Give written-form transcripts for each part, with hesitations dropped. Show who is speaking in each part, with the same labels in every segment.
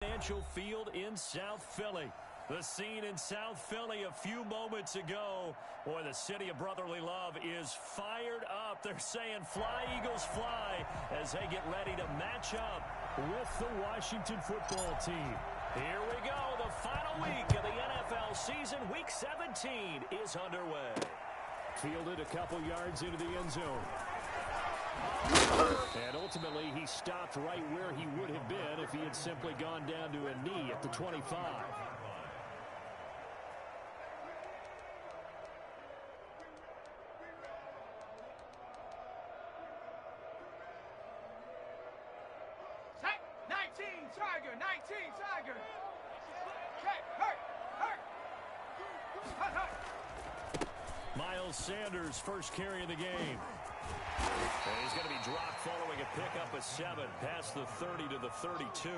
Speaker 1: Financial Field in South Philly. The scene in South Philly a few moments ago. Boy, the city of brotherly love is fired up. They're saying, "Fly, Eagles, fly," as they get ready to match up with the Washington football team. Here we go. The final week of the NFL season, Week 17, is underway. Fielded a couple yards into the end zone. And ultimately, he stopped right where he would have been if he had simply gone down to a knee at the 25.
Speaker 2: Tiger. Okay, hurt.
Speaker 1: Miles Sanders, first carry of the game. And he's going to be dropped following a pickup of 7 past the 30 to the 32.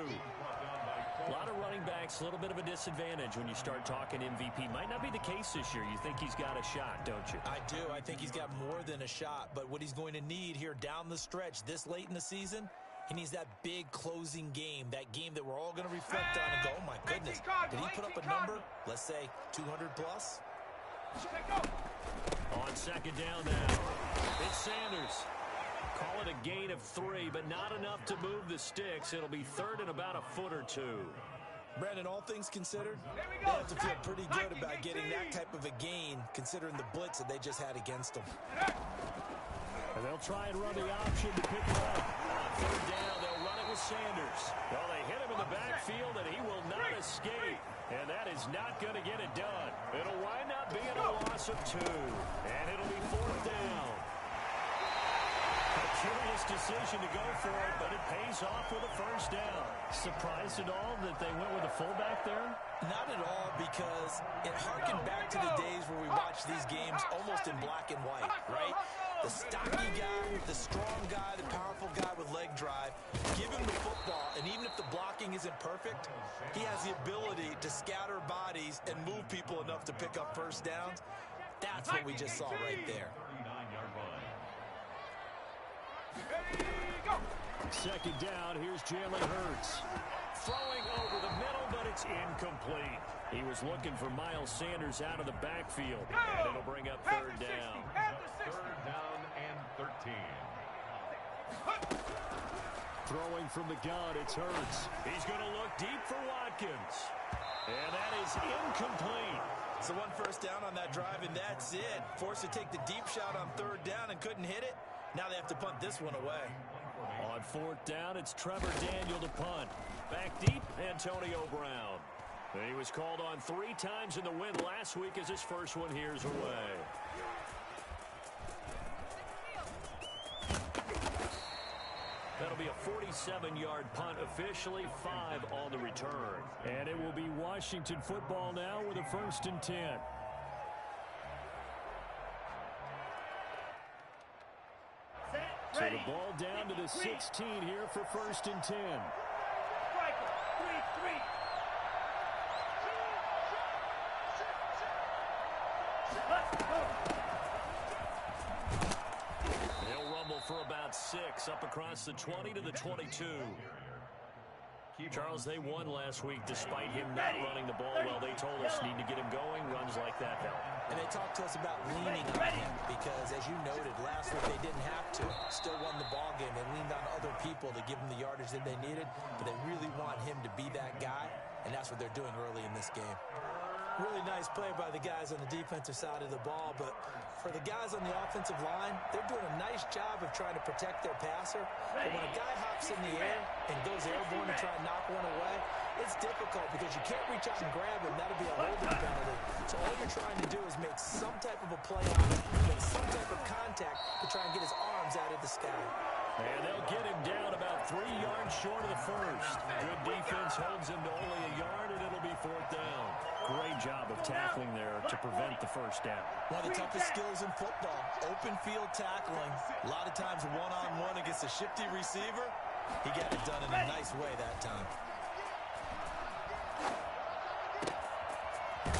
Speaker 1: A lot of running backs, a little bit of a disadvantage when you start talking MVP. Might not be the case this year. You think he's got a shot, don't you?
Speaker 3: I do. I think he's got more than a shot. But what he's going to need here down the stretch this late in the season, he needs that big closing game, that game that we're all going to reflect on and go, oh, my goodness, did he put up a number, let's say, 200 plus?
Speaker 1: On second down now, it's Sanders. Call it a gain of 3, but not enough to move the sticks. It'll be third and about a foot or 2.
Speaker 3: Brandon, all things considered, they have to feel pretty good about getting that type of a gain, considering the blitz that they just had against them.
Speaker 1: And they'll try and run the option to pick it up. On third down, they'll run it with Sanders. Well, they hit him in the backfield, and he will not escape. And that is not going to get it done. It'll wind up being a loss of 2. And it'll be fourth down. A curious decision to go for it, but it pays off with a first down. Surprised at all that they went with a fullback there?
Speaker 3: Not at all, because it harkened back to the days where we watched these games almost in black and white, right? The stocky guy, the strong guy, the powerful guy with leg drive. Give him the football, and even if the blocking isn't perfect, he has the ability to scatter bodies and move people enough to pick up first downs. That's what we just saw right there.
Speaker 1: Second down, here's Jalen Hurts. Throwing over the middle, but it's incomplete. He was looking for Miles Sanders out of the backfield, and it'll bring up third down.
Speaker 4: Third down and 13.
Speaker 1: Throwing from the gun, it's Hurts. He's going to look deep for Watkins. And that is incomplete.
Speaker 3: So one first down on that drive, and that's it. Forced to take the deep shot on third down and couldn't hit it. Now they have to punt this one away.
Speaker 1: On fourth down, it's Trevor Daniel to punt. Back deep, Antonio Brown. He was called on 3 times in the win last week as his first one here's away. That'll be a 47-yard punt, officially 5 on the return. And it will be Washington football now with a 1st and 10. So the ball down to the 16 here for 1st and 10. They'll rumble for about 6 up across the 20 to the 22. Charles, they won last week despite him not running the ball well. They told us need to get him going. Runs like that help.
Speaker 3: And they talked to us about leaning on him because, as you noted, last week they didn't have to. Still won the ball game. They leaned on other people to give them the yardage that they needed, but they really want him to be that guy, and that's what they're doing early in this game. Really nice play by the guys on the defensive side of the ball, but for the guys on the offensive line, they're doing a nice job of trying to protect their passer. But when a guy hops in the air and goes airborne to try and knock one away, it's difficult because you can't reach out and grab him. That'll be a holding penalty. So all you're trying to do is make some type of a play on him, make some type of contact to try and get his arms out of the sky.
Speaker 1: And they'll get him down about 3 yards short of the first. Good defense holds him to only a yard, and it'll be fourth down. Great job of tackling there to prevent the first down.
Speaker 3: One of the toughest skills in football, open field tackling. A lot of times one-on-one against a shifty receiver. He got it done in a nice way that time.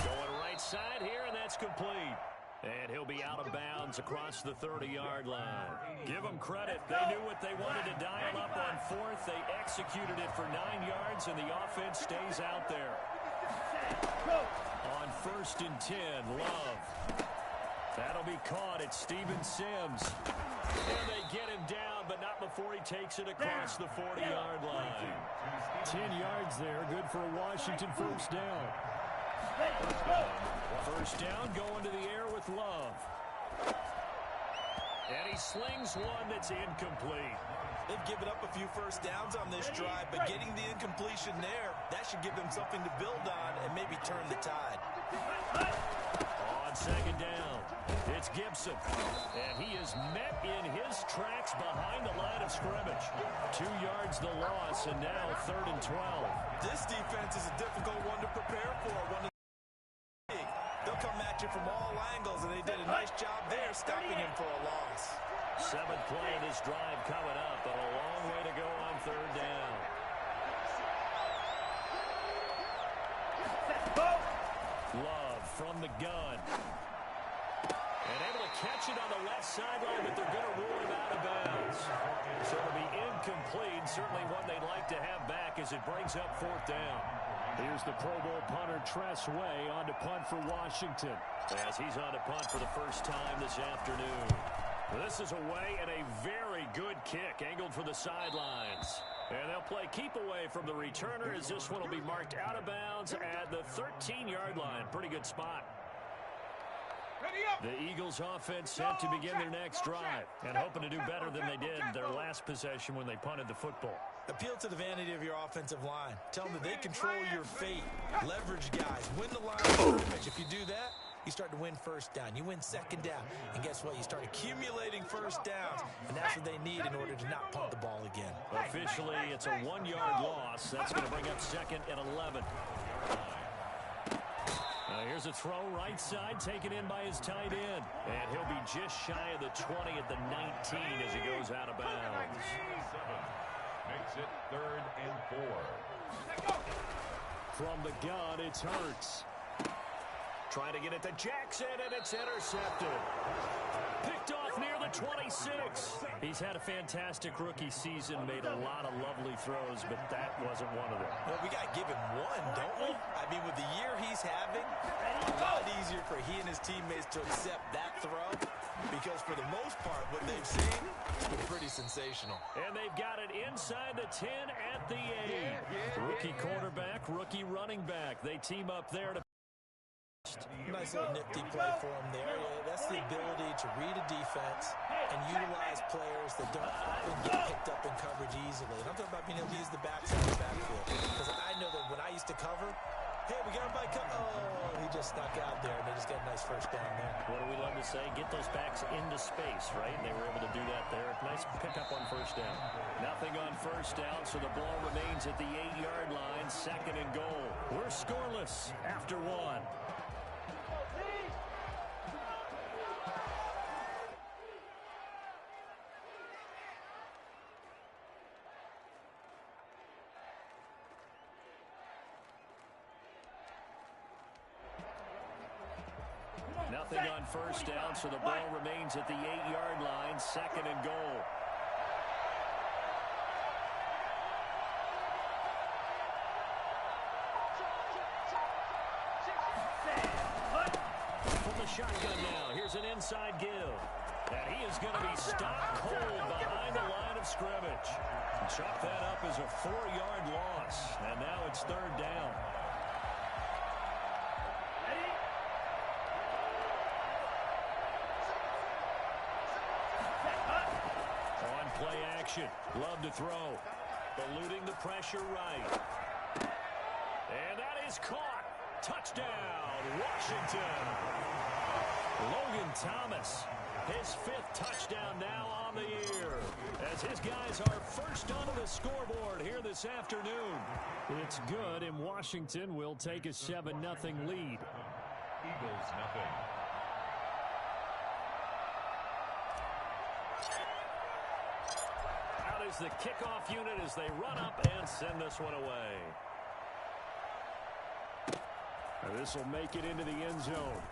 Speaker 1: Going right side here, and that's complete. And he'll be out of bounds across the 30-yard line. Give them credit. They knew what they wanted to dial up on fourth. They executed it for 9 yards, and the offense stays out there. On 1st and 10, Love. That'll be caught at Steven Sims. And they get him down, but not before he takes it across the 40-yard line. 10 yards there, good for a Washington first down. First down going to the air with Love. And he slings one that's incomplete.
Speaker 3: They've given up a few first downs on this drive, but getting the incompletion there, that should give them something to build on and maybe turn the tide.
Speaker 1: On 2nd down, it's Gibson. And he is met in his tracks behind the line of scrimmage. 2 yards the loss, and now 3rd and 12.
Speaker 3: This defense is a difficult one to prepare for. They'll come at you from all angles, and they did a nice job there stopping him for a loss.
Speaker 1: 7th play of this drive coming up, but a long way to go on 3rd down. Love from the gun. And able to catch it on the left sideline, but they're going to rule him out of bounds. So it'll be incomplete, certainly one they'd like to have back as it brings up 4th down. Here's the Pro Bowl punter, Tress Way, on to punt for Washington. As he's on to punt for the first time this afternoon. This is away and a very good kick, angled for the sidelines. And they'll play keep away from the returner as this one will be marked out of bounds at the 13-yard line. Pretty good spot. The Eagles offense set to begin their next drive and hoping to do better than they did their last possession when they punted the football.
Speaker 3: Appeal to the vanity of your offensive line. Tell them that they control your fate. Leverage guys. Win the line of scrimmage. If you do that, you start to win first down. You win 2nd down. And guess what? You start accumulating first downs. And that's what they need in order to not punt the ball again.
Speaker 1: Officially, it's a 1-yard loss. That's going to bring up 2nd and 11. Here's a throw right side taken in by his tight end. And he'll be just shy of the 20 at the 19 as he goes out of bounds.
Speaker 4: Makes it 3rd and 4.
Speaker 1: From the gun, it's Hurts. Trying to get it to Jackson, and it's intercepted. Picked off near the 26. He's had a fantastic rookie season, made a lot of lovely throws, but that wasn't one of them.
Speaker 3: Well, we got to give him one, don't we? I mean, with the year he's having, a lot easier for he and his teammates to accept that throw, because for the most part, what they've seen has been pretty sensational.
Speaker 1: And they've got it inside the 10 at the 8. Rookie quarterback, rookie running back. They team up there to
Speaker 3: nice little nifty play for him there. Yeah, that's the ability to read a defense and utilize players that don't often get picked up in coverage easily. And I'm talking about being able to use the backside of the backfield. Because I know that when I used to cover, hey, we got him by oh, he just snuck out there, and they just got a nice first down there.
Speaker 1: What do we love to say? Get those backs into space, right? And they were able to do that there. Nice pickup on first down. Nothing on first down, so the ball remains at the 8-yard line, 2nd and goal. We're scoreless after 1. Nothing on first down, so the ball remains at the 8-yard line, 2nd and goal. From the shotgun now, here's an inside give. And he is going to be stopped cold behind the line of scrimmage. Chop that up as a 4-yard loss, and now it's 3rd down. Play action. Love to throw. Eluding the pressure right. And that is caught. Touchdown, Washington. Logan Thomas, his 5th touchdown now on the year. As his guys are first onto the scoreboard here this afternoon. It's good, and Washington will take a 7-0 lead.
Speaker 4: Eagles nothing.
Speaker 1: The kickoff unit as they run up and send this one away. This will make it into the end zone.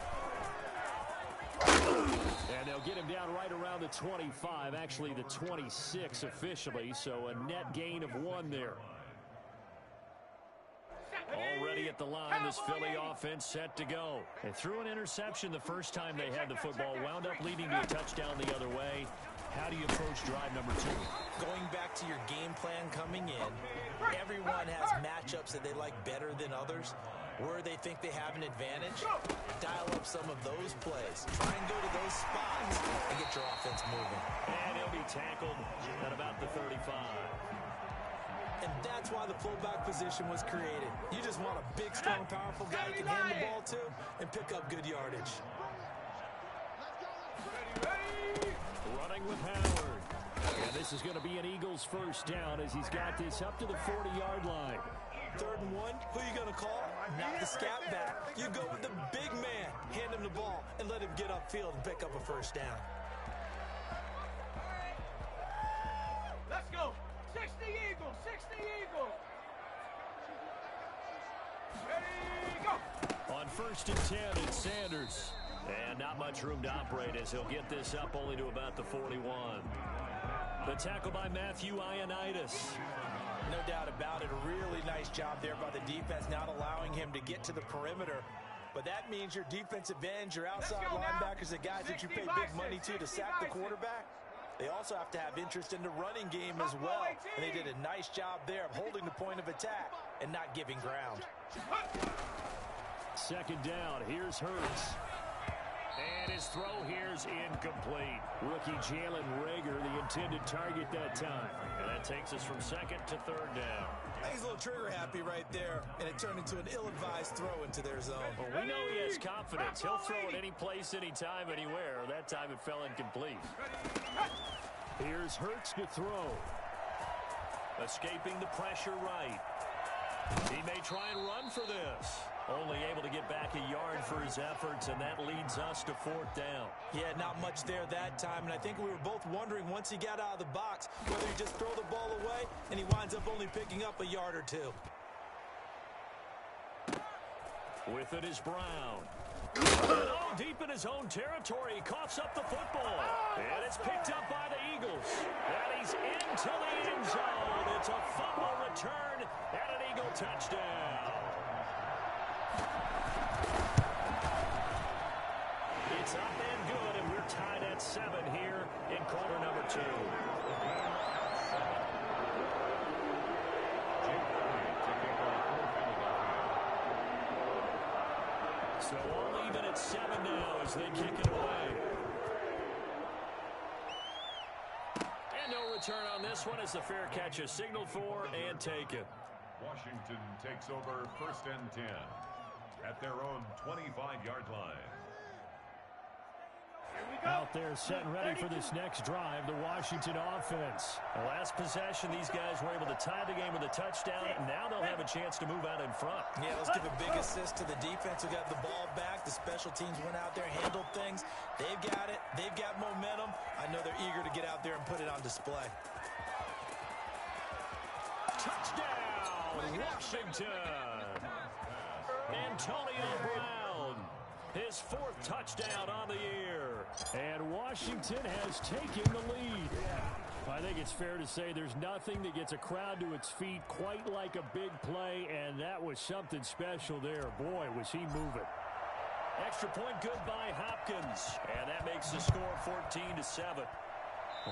Speaker 1: And they'll get him down right around the 25, actually the 26 officially, so a net gain of 1 there. Already at the line, this Philly offense set to go. They threw an interception the first time they had the football, wound up leading to a touchdown the other way. How do you approach drive number 2?
Speaker 3: Going back to your game plan coming in, everyone has matchups that they like better than others. Where they think they have an advantage, dial up some of those plays. Try and go to those spots and get your offense moving.
Speaker 1: And he'll be tackled at about the 35.
Speaker 3: And that's why the fullback position was created. You just want a big, strong, powerful guy you can hand the ball to and pick up good yardage.
Speaker 1: Running with Howard. And this is going to be an Eagles first down as he's got this up to the 40-yard line.
Speaker 3: 3rd and 1, who are you going to call? Not the scat back. You go with the big man. Hand him the ball and let him get upfield and pick up a first down.
Speaker 2: Let's go. 60 Eagles. 60 Eagles. Ready, go.
Speaker 1: On 1st and 10, it's Sanders. And not much room to operate as he'll get this up only to about the 41. The tackle by Matthew Ioannidis.
Speaker 3: No doubt about it. A really nice job there by the defense, not allowing him to get to the perimeter. But that means your defensive ends, your outside linebackers, the guys that you pay big money to sack the quarterback, they also have to have interest in the running game as well. And they did a nice job there of holding the point of attack and not giving ground.
Speaker 1: 2nd down. Here's Hurts. And his throw here's incomplete. Rookie Jalen Reagor, the intended target that time. And that takes us from 2nd to 3rd down.
Speaker 3: He's a little trigger happy right there, and it turned into an ill-advised throw into their zone.
Speaker 1: Well, we know he has confidence. He'll throw it any place, anytime, anywhere. That time it fell incomplete. Here's Hurts to throw. Escaping the pressure right. He may try and run for this. Only able to get back a yard for his efforts, and that leads us to 4th down.
Speaker 3: Yeah, not much there that time, and I think we were both wondering once he got out of the box whether he just throw the ball away, and he winds up only picking up a yard or 2.
Speaker 1: With it is Brown. Oh, deep in his own territory, he coughs up the football. And it's picked up by the Eagles. And he's into the end zone. It's a fumble return and an Eagle touchdown. It's up and good, and we're tied at 7 here in quarter number 2. So all even at 7 now as they kick it away. And no return on this one as the fair catch is signaled for and taken.
Speaker 4: Washington takes over 1st and 10 at their own 25-yard line.
Speaker 1: Out there set and ready for this next drive, the Washington offense. The last possession, these guys were able to tie the game with a touchdown. Now they'll have a chance to move out in front.
Speaker 3: Yeah, let's give a big assist to the defense who got the ball back. The special teams went out there, handled things. They've got it. They've got momentum. I know they're eager to get out there and put it on display.
Speaker 1: Touchdown, Washington. Antonio Brown, his 4th touchdown on the year. And Washington has taken the lead. I think it's fair to say there's nothing that gets a crowd to its feet quite like a big play, and that was something special there. Boy, was he moving. Extra point good by Hopkins, and that makes the score 14-7.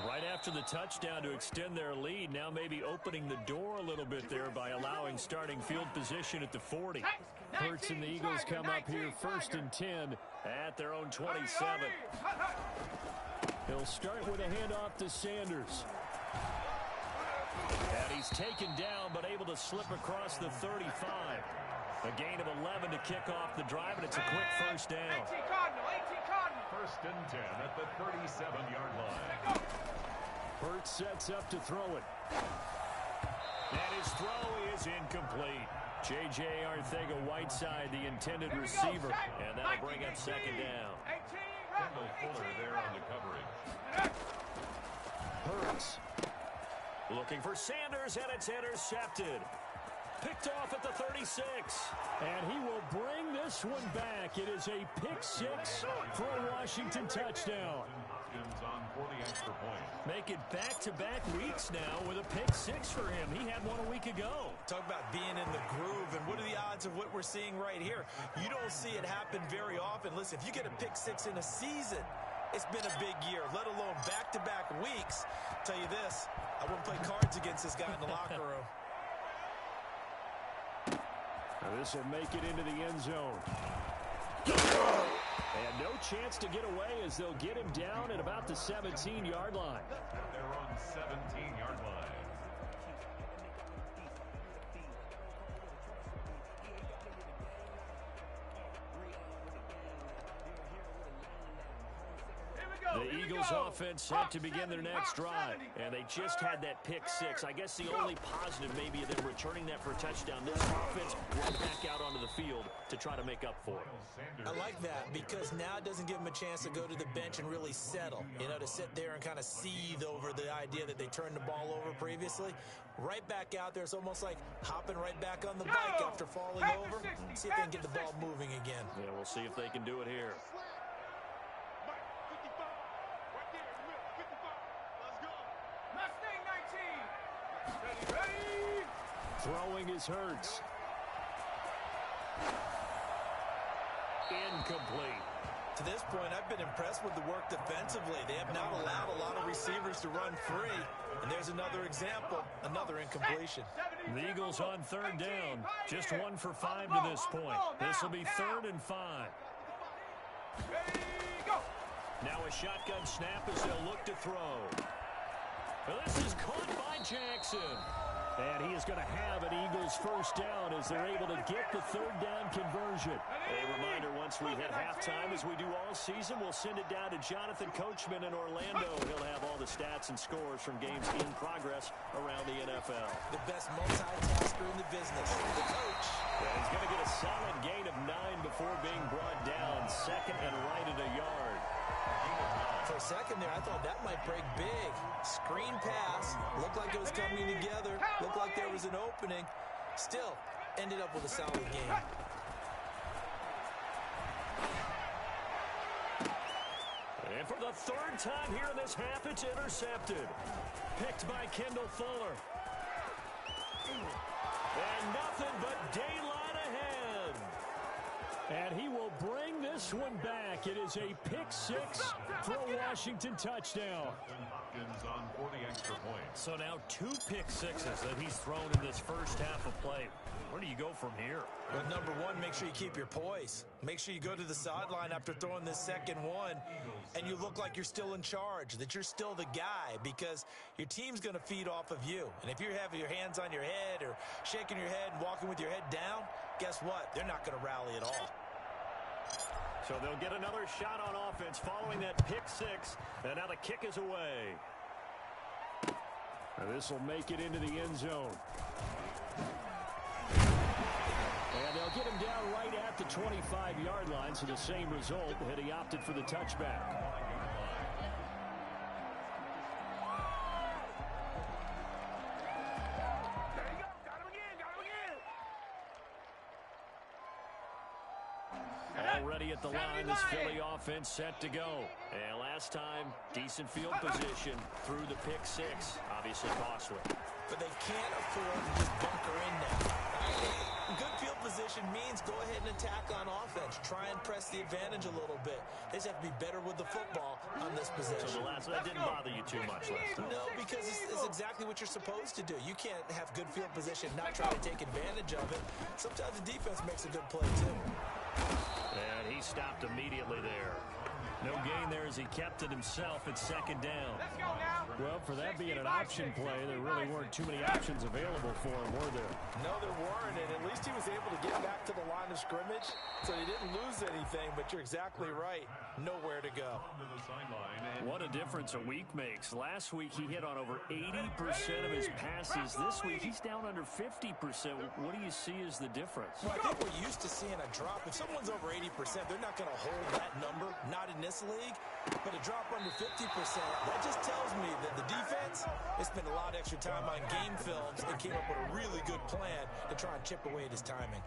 Speaker 1: Right after the touchdown to extend their lead, now maybe opening the door a little bit there by allowing starting field position at the 40. Hurts and the Eagles come up here 1st and 10 at their own 27. He'll start with a handoff to Sanders. And he's taken down but able to slip across the 35. A gain of 11 to kick off the drive, and it's a quick first down.
Speaker 2: 18 Cardinal.
Speaker 4: 1st and 10 at the 37-yard line.
Speaker 1: Hurts sets up to throw it. And his throw is incomplete. J.J. Arcega-Whiteside, the intended receiver, and that'll bring up 2nd down.
Speaker 4: Kendall Fuller there on the coverage.
Speaker 1: Hurts looking for Sanders, and it's intercepted. Picked off at the 36. And he will bring this one back. It is a pick six for a Washington touchdown.
Speaker 4: On for the extra point.
Speaker 1: Make it back-to-back weeks now with a pick six for him. He had one a week ago.
Speaker 3: Talk about being in the groove, and what are the odds of what we're seeing right here? You don't see it happen very often. Listen, if you get a pick six in a season, it's been a big year, let alone back-to-back weeks. I'll tell you this, I wouldn't play cards against this guy in the locker room.
Speaker 1: Now this will make it into the end zone. And no chance to get away as they'll get him down at about the 17-yard line.
Speaker 4: They're on 17-yard line.
Speaker 1: The Eagles offense set to begin their next drive, and they just had that pick six. I guess the only positive maybe of them returning that for a touchdown. This offense right back out onto the field to try to make up for it.
Speaker 3: I like that because now it doesn't give them a chance to go to the bench and really settle, to sit there and kind of seethe over the idea that they turned the ball over previously. Right back out there, it's almost like hopping right back on the bike after falling over. See if they can get the ball moving again.
Speaker 1: Yeah, we'll see if they can do it here. Throwing is Hurts. Incomplete.
Speaker 3: To this point, I've been impressed with the work defensively. They have not allowed a lot of receivers to run free. And there's another example, another incompletion.
Speaker 1: The Eagles on third down. Just 1 for 5 to this point. This will be 3rd and 5. Now a shotgun snap as they'll look to throw. This is caught by Jackson. And he is going to have an Eagles first down as they're able to get the 3rd down conversion. A reminder, once we hit halftime, as we do all season, we'll send it down to Jonathan Coachman in Orlando. He'll have all the stats and scores from games in progress around the NFL.
Speaker 3: The best multitasker in the business, the coach.
Speaker 1: And he's going to get a solid gain of 9 before being brought down. 2nd and right at a yard.
Speaker 3: For a second there, I thought that might break big. Screen pass. Looked like it was coming together. Looked like there was an opening. Still, ended up with a solid game.
Speaker 1: And for the 3rd time here in this half, it's intercepted. Picked by Kendall Fuller. And nothing but daylight ahead. And he will bring this one back. It is a pick six for a Washington touchdown.
Speaker 4: On for the extra point.
Speaker 1: So now 2 pick sixes that he's thrown in this first half of play. Where do you go from here?
Speaker 3: Well, number one, make sure you keep your poise. Make sure you go to the sideline after throwing this second one, and you look like you're still in charge, that you're still the guy, because your team's going to feed off of you. And if you're having your hands on your head or shaking your head and walking with your head down, guess what? They're not going to rally at all.
Speaker 1: So they'll get another shot on offense following that pick six, and now the kick is away. And this will make it into the end zone. And they'll get him down right at the 25-yard line, so the same result, had he opted for the touchback. Already at the line, this Philly offense set to go. And last time, decent field position through the pick six. Obviously costly.
Speaker 3: But they can't afford to just bunker in now. Good field position means go ahead and attack on offense. Try and press the advantage a little bit. They just have to be better with the football on this possession.
Speaker 1: So that didn't bother you too much last time?
Speaker 3: No, because it's exactly what you're supposed to do. You can't have good field position, not try to take advantage of it. Sometimes the defense makes a good play, too.
Speaker 1: And he stopped immediately there. No gain there as he kept it himself at 2nd down. Well, for that being an option play, there really weren't too many options available for him, were there?
Speaker 3: No, there weren't, and at least he was able to get back to the line line of scrimmage, so he didn't lose anything, but you're exactly right. Nowhere to go.
Speaker 1: What a difference a week makes. Last week, he hit on over 80% of his passes. This week, he's down under 50%. What do you see as the difference?
Speaker 3: Well, I think we're used to seeing a drop. If someone's over 80%, they're not going to hold that number, not in this league. But a drop under 50%, that just tells me that the defense has spent a lot of extra time on game films and came up with a really good plan to try and chip away at his timing.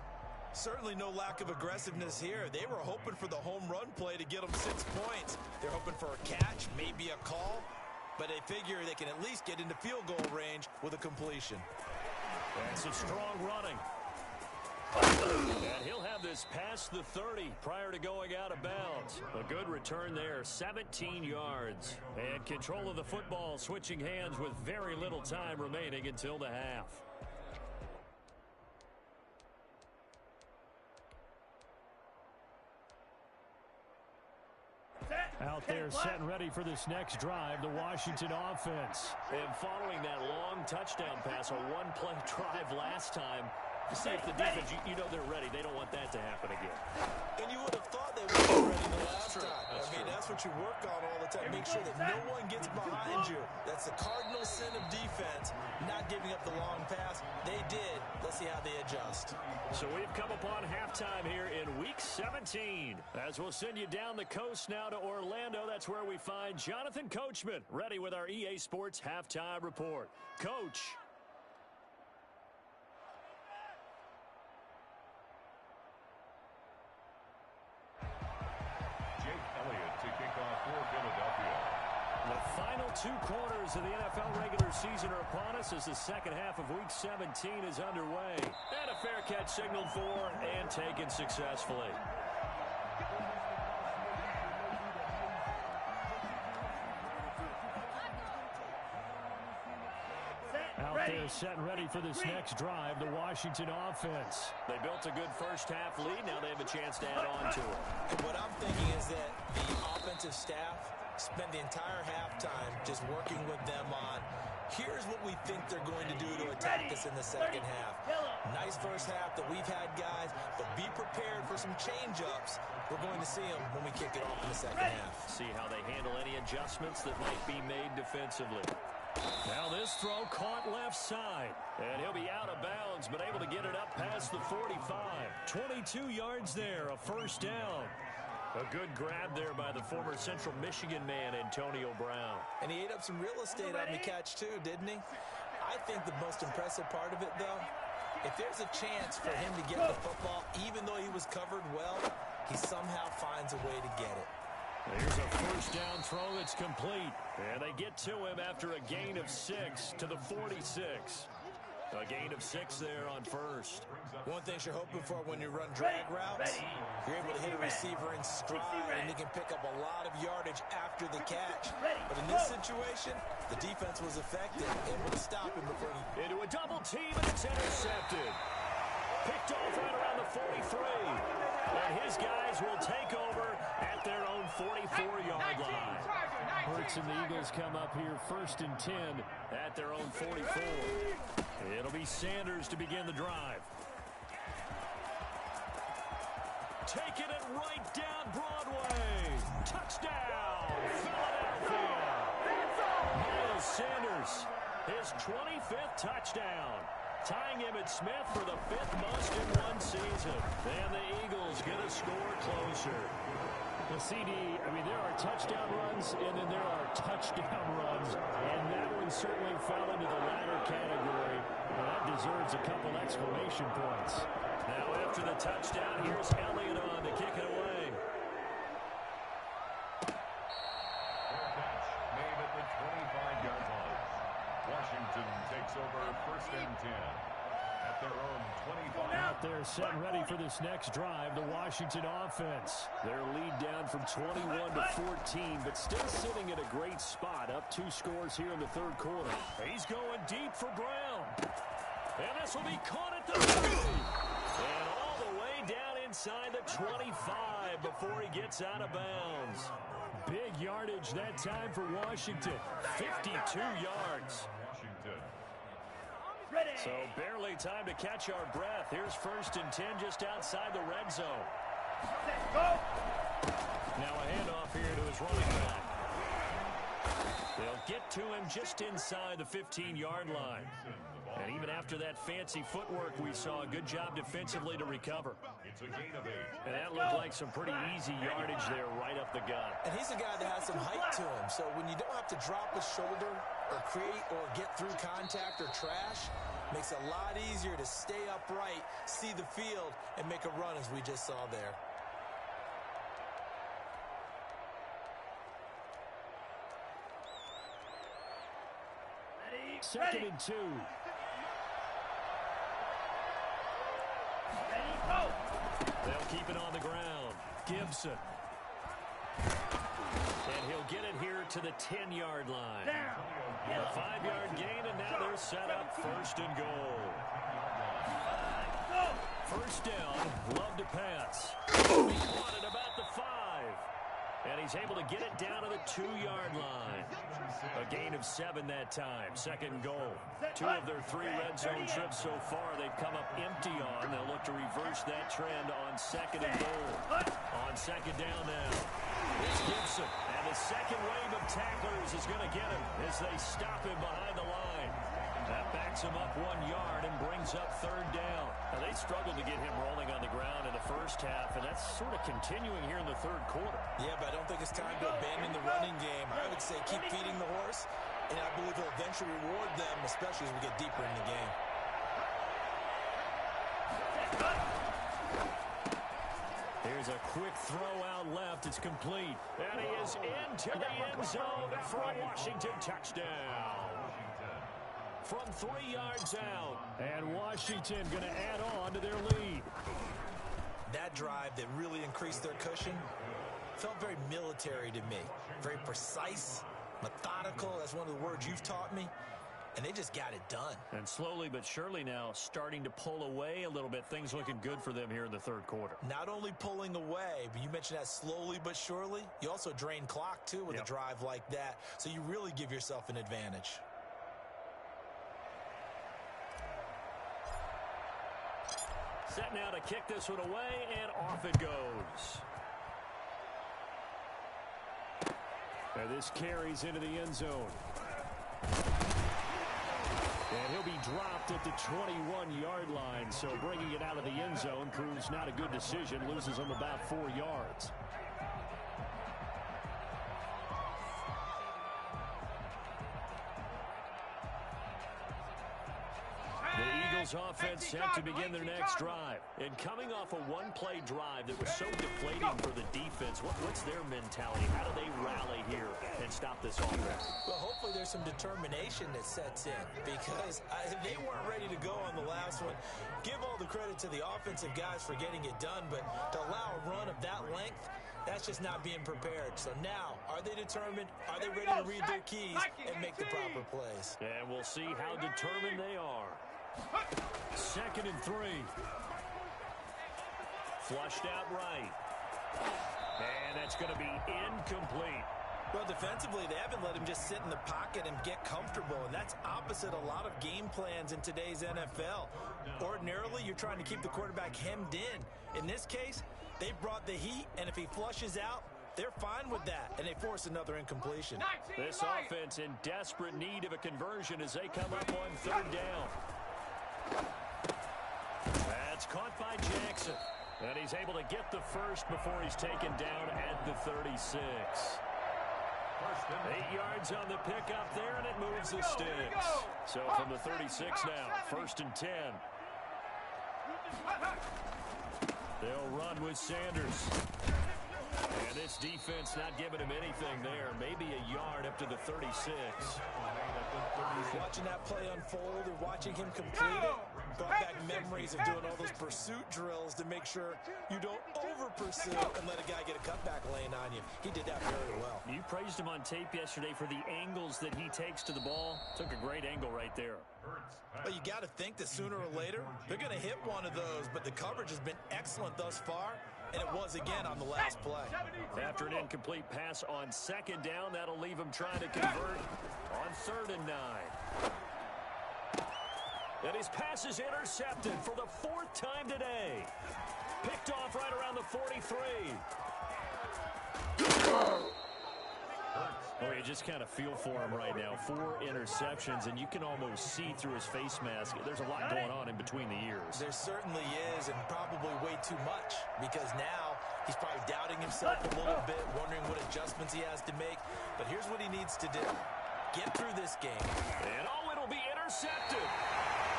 Speaker 3: Certainly no lack of aggressiveness here. They were hoping for the home run play to get them 6 points. They're hoping for a catch, maybe a call, but they figure they can at least get into field goal range with a completion.
Speaker 1: That's a strong running. And he'll have this past the 30 prior to going out of bounds. A good return there, 17 yards. And control of the football, switching hands with very little time remaining until the half. Out there set and ready for this next drive, the Washington offense. And following that long touchdown pass, a one-play drive last time, to see if the defense, you know they're ready. They don't want that to happen again.
Speaker 3: And you would have thought they would be ready the last time. I mean, that's what you work on all the time. Make sure that no one gets behind you. That's the cardinal sin of defense, not giving up the long pass. They did. Let's see how they adjust.
Speaker 1: So we've come upon halftime here in Week 17. As we'll send you down the coast now to Orlando, that's where we find Jonathan Coachman, ready with our EA Sports Halftime Report. Coach. The final 2 quarters of the NFL regular season are upon us as the second half of Week 17 is underway. And a fair catch signaled for and taken successfully. Out there set and ready for this next drive, the Washington offense. They built a good first half lead. Now they have a chance to add on to it.
Speaker 3: And what I'm thinking is that the offensive staff spend the entire halftime just working with them on, here's what we think they're going to do to attack us in the second half. Nice first half that we've had, guys, but be prepared for some change-ups. We're going to see them when we kick it off in the second half.
Speaker 1: See how they handle any adjustments that might be made defensively. Now this throw caught left side, and he'll be out of bounds, but able to get it up past the 45. 22 yards there, a first down. A good grab there by the former Central Michigan man, Antonio Brown.
Speaker 3: And he ate up some real estate on the catch, too, didn't he? I think the most impressive part of it, though, if there's a chance for him to get the football, even though he was covered well, he somehow finds a way to get it.
Speaker 1: Here's a first down throw that's complete. And they get to him after a gain of 6 to the 46. A gain of 6 there on first.
Speaker 3: One thing you're hoping for when you run drag routes, you're able to hit a receiver in stride, and he can pick up a lot of yardage after the catch. But in this situation, the defense was effective, able to stop him before he...
Speaker 1: Into a double team, and it's intercepted. Picked off right around the 43. And his guys will take over at their own 44-yard line. Hurts and the Eagles come up here 1st and 10 at their own 44. It'll be Sanders to begin the drive. Taking it right down Broadway. Touchdown, Philadelphia. Miles Sanders, his 25th touchdown. Tying Emmitt Smith for the 5th most in one season. And the Eagles get a score closer. Well, CD, I mean, there are touchdown runs, and then there are touchdown runs. And that one certainly fell into the latter category. Well, that deserves a couple exclamation points. Now, after the touchdown, here's Elliott on to kick it away.
Speaker 4: Made at the 25-yard line. Washington takes over 1st and 10 at their own 25.
Speaker 1: Out there set and ready for this next drive, the Washington offense. Their lead down from 21 to 14, but still sitting at a great spot, up 2 scores here in the 3rd quarter. He's going deep for Brown. And this will be caught at the 30. And all the way down inside the 25 before he gets out of bounds. Big yardage that time for Washington. 52 yards.
Speaker 4: Washington.
Speaker 1: So barely time to catch our breath. Here's 1st and 10 just outside the red zone. Now a handoff here to his running back. They'll get to him just inside the 15-yard line. And even after that fancy footwork we saw, good job defensively to recover. And that looked like some pretty easy yardage there right up the gut.
Speaker 3: And he's a guy that has some height to him. So when you don't have to drop his shoulder or create or get through contact or trash, makes it a lot easier to stay upright, see the field, and make a run as we just saw there.
Speaker 1: Second and 2. They'll keep it on the ground. Gibson. And he'll get it here to the 10-yard line. A 5-yard gain, and now they're set up 1st and goal. 1st down, Love to pass. He wanted about the 5. And he's able to get it down to the 2-yard line. A gain of 7 that time. 2nd goal. 2 of their 3 red zone trips so far they've come up empty on. They'll look to reverse that trend on 2nd and goal. On 2nd down now. It's Gibson. And the second wave of tacklers is going to get him as they stop him behind the line. That backs him up 1 yard and brings up 3rd down. Now, they struggled to get him rolling on the ground in the first half, and that's sort of continuing here in the 3rd quarter. Yeah, but I don't think it's time to abandon the running game. I would say keep feeding the horse, and I believe he'll eventually reward them, especially as we get deeper in the game. Here's a quick throw out left. It's complete. And he is into the end zone for a Washington touchdown. From 3 yards out. And Washington going to add on to their lead.
Speaker 3: That drive that really increased their cushion felt very military to me. Very precise, methodical. That's one of the words you've taught me. And they just got it done.
Speaker 1: And slowly but surely now starting to pull away a little bit. Things looking good for them here in the 3rd quarter.
Speaker 3: Not only pulling away, but you mentioned that slowly but surely. You also drain clock, too, with a drive like that. So you really give yourself an advantage.
Speaker 1: Set now to kick this one away, and off it goes. And this carries into the end zone. And he'll be dropped at the 21-yard line, so bringing it out of the end zone proves not a good decision, loses him about 4 yards. The Eagles offense set to begin their next drive. And coming off a one-play drive that was so deflating for the defense, what's their mentality? How do they rally here and stop this offense?
Speaker 3: Well, hopefully there's some determination that sets in because they weren't ready to go on the last one. Give all the credit to the offensive guys for getting it done, but to allow a run of that length, that's just not being prepared. So now, are they determined? Are they ready to read their keys and make the proper plays?
Speaker 1: And we'll see how determined they are. 2nd and 3. Flushed out right. And that's going to be incomplete.
Speaker 3: Well, defensively, they haven't let him just sit in the pocket and get comfortable, and that's opposite a lot of game plans in today's NFL. Ordinarily, you're trying to keep the quarterback hemmed in. In this case, they brought the heat, and if he flushes out, they're fine with that, and they force another incompletion.
Speaker 1: This offense in desperate need of a conversion as they come up on 3rd down. That's caught by Jackson. And he's able to get the first before he's taken down at the 36. 8 yards on the pickup there, and it moves the sticks. So from the 36 now, 1st and 10. They'll run with Sanders. And this defense not giving him anything there. Maybe a yard up to the 36.
Speaker 3: Watching that play unfold and watching him complete it brought back memories of doing all those pursuit drills to make sure you don't over-pursue and let a guy get a cutback lane on you. He did that very well.
Speaker 1: You praised him on tape yesterday for the angles that he takes to the ball. Took a great angle right there.
Speaker 3: Well, you got to think that sooner or later they're going to hit one of those, but the coverage has been excellent thus far. And it was again on the last play.
Speaker 1: After an incomplete pass on 2nd down, that'll leave him trying to convert on 3rd and 9. And his pass is intercepted for the 4th time today. Picked off right around the 43. Oh, you just kind of feel for him right now. 4 interceptions, and you can almost see through his face mask. There's a lot going on in between the ears.
Speaker 3: There certainly is, and probably way too much, because now he's probably doubting himself a little bit, wondering what adjustments he has to make. But here's what he needs to do. Get through this game.
Speaker 1: And it'll be intercepted.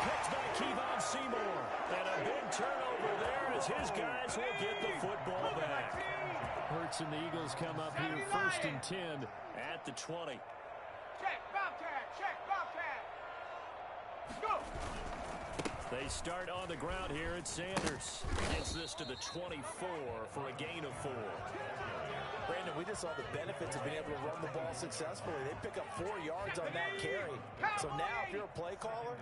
Speaker 1: Picked by Kevon Seymour. And a big turnover there as his guys will get the football back. Hurts and the Eagles come up here 1st and 10 at the 20.
Speaker 2: Check, Bobcat, check, Bobcat. Go.
Speaker 1: They start on the ground here at Sanders. Gets this to the 24 for a gain of 4.
Speaker 3: Brandon, we just saw the benefits of being able to run the ball successfully. They pick up 4 yards on that carry. So now if you're a play caller,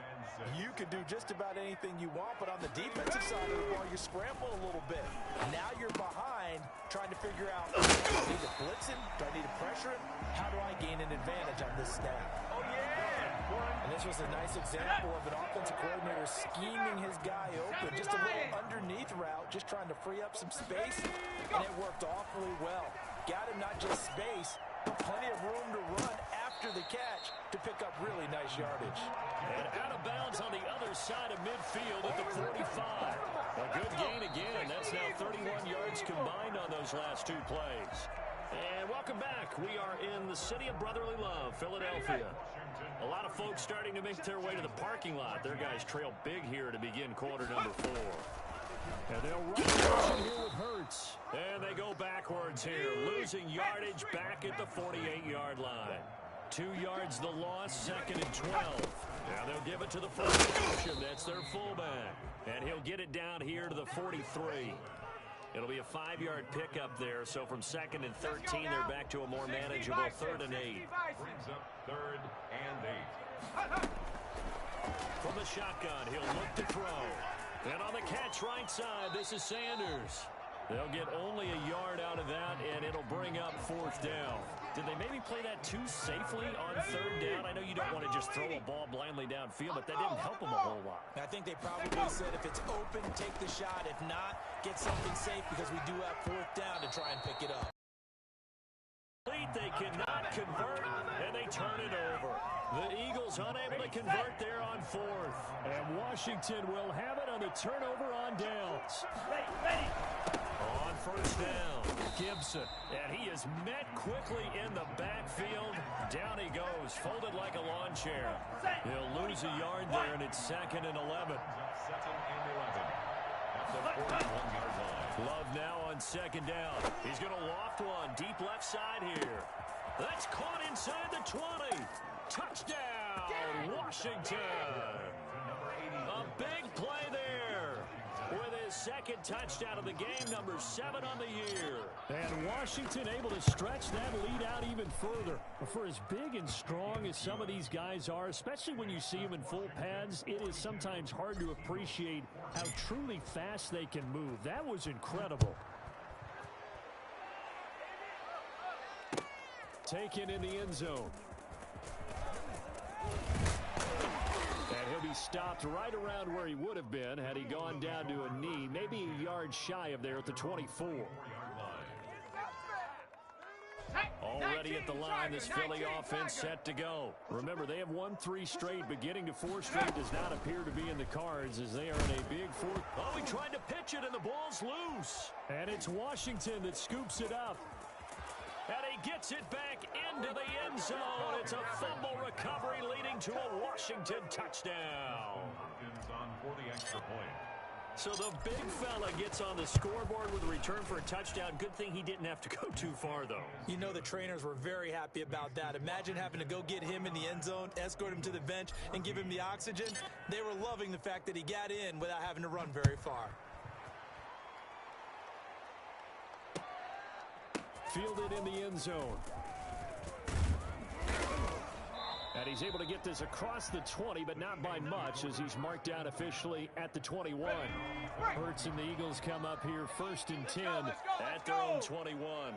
Speaker 3: you can do just about anything you want, but on the defensive side of the ball, you're scrambling a little bit. Now you're behind, trying to figure out, do I need to blitz him? Do I need to pressure him? How do I gain an advantage on this snap?
Speaker 2: Oh, yeah.
Speaker 3: And this was a nice example of an offensive coordinator scheming his guy open. Just a little underneath route, just trying to free up some space, and it worked awfully well. Got him not just space, but plenty of room to run after the catch to pick up really nice yardage.
Speaker 1: And out of bounds on the other side of midfield at the 45. A good gain again. That's now 31 yards combined on those last 2 plays. And welcome back. We are in the city of brotherly love, Philadelphia. A lot of folks starting to make their way to the parking lot. Their guys trail big here to begin quarter number 4. And they'll run the here with Hurts. And they go backwards here, losing yardage back at the 48-yard line. 2 yards the loss, 2nd and 12. Now they'll give it to the first option. That's their fullback. And he'll get it down here to the 43. It'll be a 5-yard pickup there. So from 2nd and 13, they're back to a more manageable 3rd and 8.
Speaker 4: Brings up 3rd and 8.
Speaker 1: From the shotgun, he'll look to throw. And on the catch right side, this is Sanders. They'll get only a yard out of that, and it'll bring up 4th down. Did they maybe play that too safely on 3rd down? I know you don't want to just throw a ball blindly downfield, but that didn't help them a whole lot.
Speaker 3: I think they probably said if it's open, take the shot. If not, get something safe because we do have 4th down to try and pick it up.
Speaker 1: They cannot convert, and they turn it over. The Eagles unable to convert there on 4th. And Washington will have it on the turnover on downs. On 1st down, Gibson. And he is met quickly in the backfield. Down he goes, folded like a lawn chair. He'll lose a yard there, and it's 2nd and 11.
Speaker 4: 2nd and 11. At the 41-yard line.
Speaker 1: Love now on 2nd down. He's going to loft one deep left side here. That's caught inside the 20. Touchdown, Washington. A big play there with his 2nd touchdown of the game, number 7 on the year. And Washington able to stretch that lead out even further. For as big and strong as some of these guys are, especially when you see them in full pads, it is sometimes hard to appreciate how truly fast they can move. That was incredible. Taken in the end zone. And he'll be stopped right around where he would have been had he gone down to a knee, maybe a yard shy of there at the 24. Already at the line, this Philly offense set to go. Remember, they have won 3 straight, but getting to 4 straight does not appear to be in the cards as they are in a big 4th. Oh, he tried to pitch it, and the ball's loose. And it's Washington that scoops it up. And he gets it back into the end zone. It's a fumble recovery leading to a Washington touchdown.
Speaker 4: On for the extra point.
Speaker 1: So the big fella gets on the scoreboard with a return for a touchdown. Good thing he didn't have to go too far, though.
Speaker 3: You know the trainers were very happy about that. Imagine having to go get him in the end zone, escort him to the bench, and give him the oxygen. They were loving the fact that he got in without having to run very far.
Speaker 1: Fielded in the end zone. And he's able to get this across the 20, but not by much as he's marked down officially at the 21. Hurts and the Eagles come up here 1st and 10 at their own 21.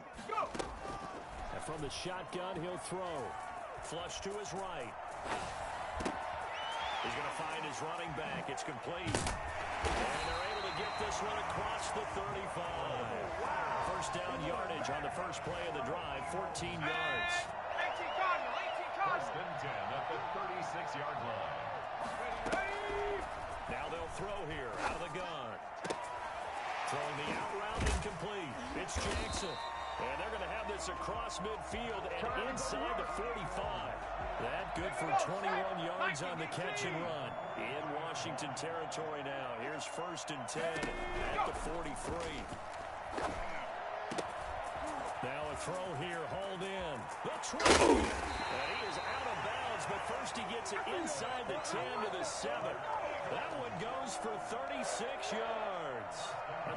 Speaker 1: And from the shotgun, he'll throw. Flush to his right. He's going to find his running back. It's complete. And they're able to get this one across the 35. First down yardage on the first play of the drive, 14 yards.
Speaker 2: 18 Cardinal, 18 Cardinal.
Speaker 4: First and 10 at the 36-yard line.
Speaker 1: Now they'll throw here out of the gun. Throwing the out route incomplete. It's Jackson. And they're going to have this across midfield and inside the 45. That good for 21 yards on the catch and run. In Washington territory now. Here's first and 10 at the 43. Now a throw here, hauled in. The throw. And he is out of bounds, but first he gets it inside the 10 to the 7. That one goes for 36 yards.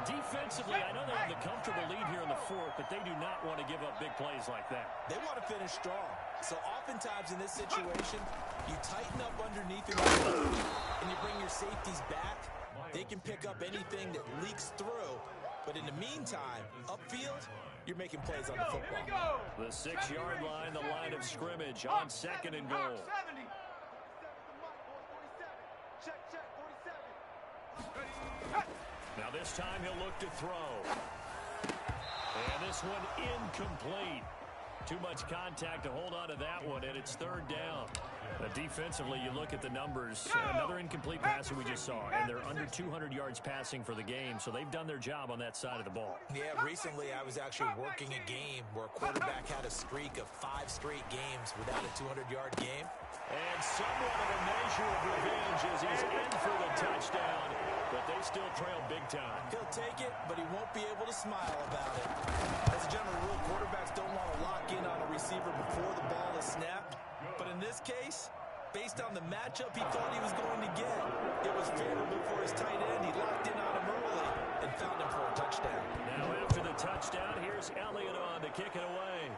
Speaker 1: Defensively, I know they have the comfortable lead here in the fourth, but they do not want to give up big plays like that.
Speaker 3: They want to finish strong. So oftentimes in this situation, you tighten up underneath your and you bring your safeties back. They can pick up anything that leaks through. But in the meantime, upfield, you're making plays on the football.
Speaker 1: The 6-yard line, the line of scrimmage on second and goal.
Speaker 2: 70.
Speaker 1: Now this time he'll look to throw. And this one incomplete. Too much contact to hold on to that one, and it's third down. Defensively, you look at the numbers. Another incomplete pass that we just saw, and they're under 200 yards passing for the game, so they've done their job on that side of the ball.
Speaker 3: Yeah, recently I was actually working a game where a quarterback had a streak of 5 straight games without a 200-yard game.
Speaker 1: And somewhat of a measure of revenge as he's in for the touchdown, but they still trail big time.
Speaker 3: He'll take it, but he won't be able to smile about it. As a general rule, quarterbacks don't want to lock in on a receiver before the ball is snapped. But in this case, based on the matchup he thought he was going to get, it was favorable for his tight end. He locked in on him early and found him for a touchdown.
Speaker 1: Now after the touchdown, here's Elliott on to kick it away.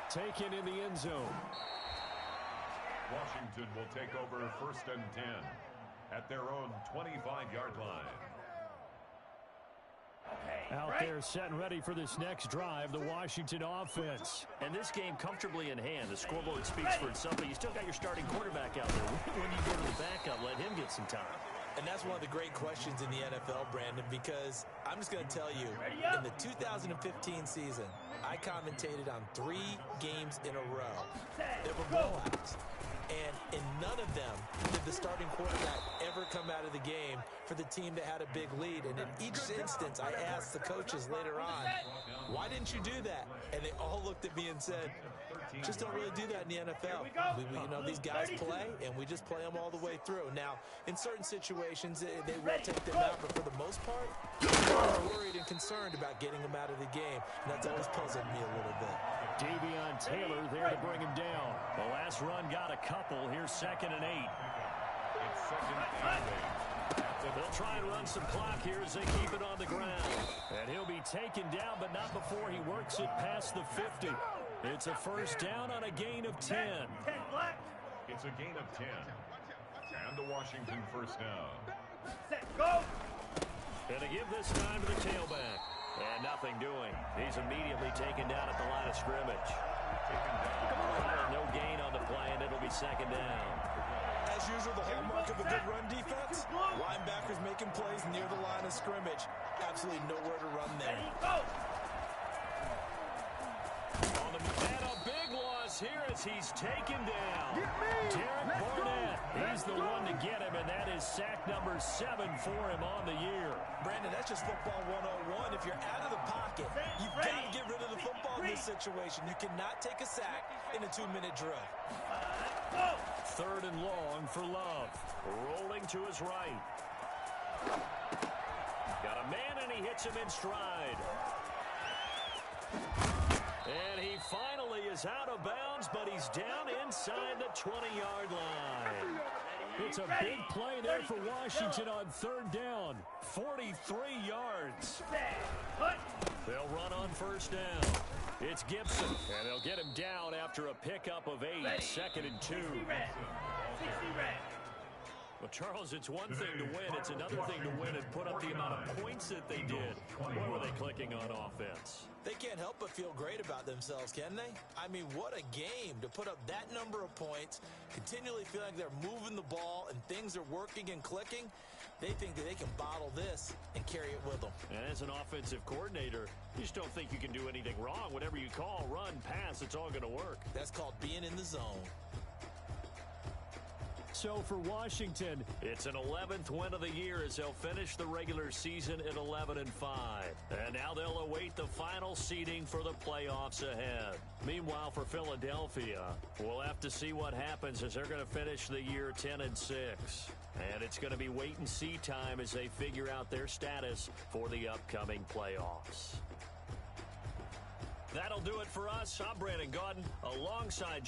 Speaker 1: Taken in the end zone.
Speaker 4: Washington will take over first and 10 at their own 25-yard line.
Speaker 1: Out there set and ready for this next drive, the Washington offense. And this game comfortably in hand. The scoreboard speaks for itself, but you still got your starting quarterback out there. When you go to the backup, let him get some time.
Speaker 3: And that's one of the great questions in the NFL, Brandon, because I'm just going to tell you, in the 2015 season, I commentated on 3 games in a row. There were blowouts. And in none of them did the starting quarterback ever come out of the game for the team that had a big lead. And in each instance, I asked the coaches later on, why didn't you do that? And they all looked at me and said, just don't really do that in the NFL. These guys play, and we just play them all the way through. Now, in certain situations, they will take them out, but for the most part, they're worried and concerned about getting them out of the game. And that's always puzzled me a little bit.
Speaker 1: Davion Taylor there to bring him down. The last run got a couple. Here's second and 8.
Speaker 4: It's second and 8.
Speaker 1: They'll try and run some clock here as they keep it on the ground. And he'll be taken down, but not before he works it past the 50. It's a first down on a gain of 10.
Speaker 4: It's a gain of 10. And the Washington first down.
Speaker 2: Set, go!
Speaker 1: And they give this time to the tailback. And nothing doing. He's immediately taken down at the line of scrimmage. No gain on the play, and it'll be second down.
Speaker 3: As usual, the hallmark of a good run defense, linebackers making plays near the line of scrimmage. Absolutely nowhere to run there.
Speaker 1: And a big loss here as he's taken down. Derek Barnett, he's the one to get him, and that is sack number 7 for him on the year.
Speaker 3: Brandon, that's just football 101. If you're out of the pocket, you've got to get rid of the football in this situation. You cannot take a sack in a 2-minute drill.
Speaker 1: Third and long for Love. Rolling to his right. Got a man, and he hits him in stride. And he finally is out of bounds, but he's down inside the 20-yard line. It's a big play there for Washington on third down. 43 yards. They'll run on first down. It's Gibson, and they'll get him down after a pickup of 8. Second and 2. Well, Charles, it's one thing to win. It's another thing to win and put up the amount of points that they did. Boy, were they clicking on offense.
Speaker 3: They can't help but feel great about themselves, can they? I mean, what a game to put up that number of points, continually feel like they're moving the ball and things are working and clicking. They think that they can bottle this and carry it with them.
Speaker 1: And as an offensive coordinator, you just don't think you can do anything wrong. Whatever you call, run, pass, it's all going to work.
Speaker 3: That's called being in the zone.
Speaker 1: So for Washington, it's an 11th win of the year as they'll finish the regular season at 11-5. And now they'll await the final seeding for the playoffs ahead. Meanwhile, for Philadelphia, we'll have to see what happens as they're going to finish the year 10-6. And it's going to be wait-and-see time as they figure out their status for the upcoming playoffs. That'll do it for us. I'm Brandon Gaudin alongside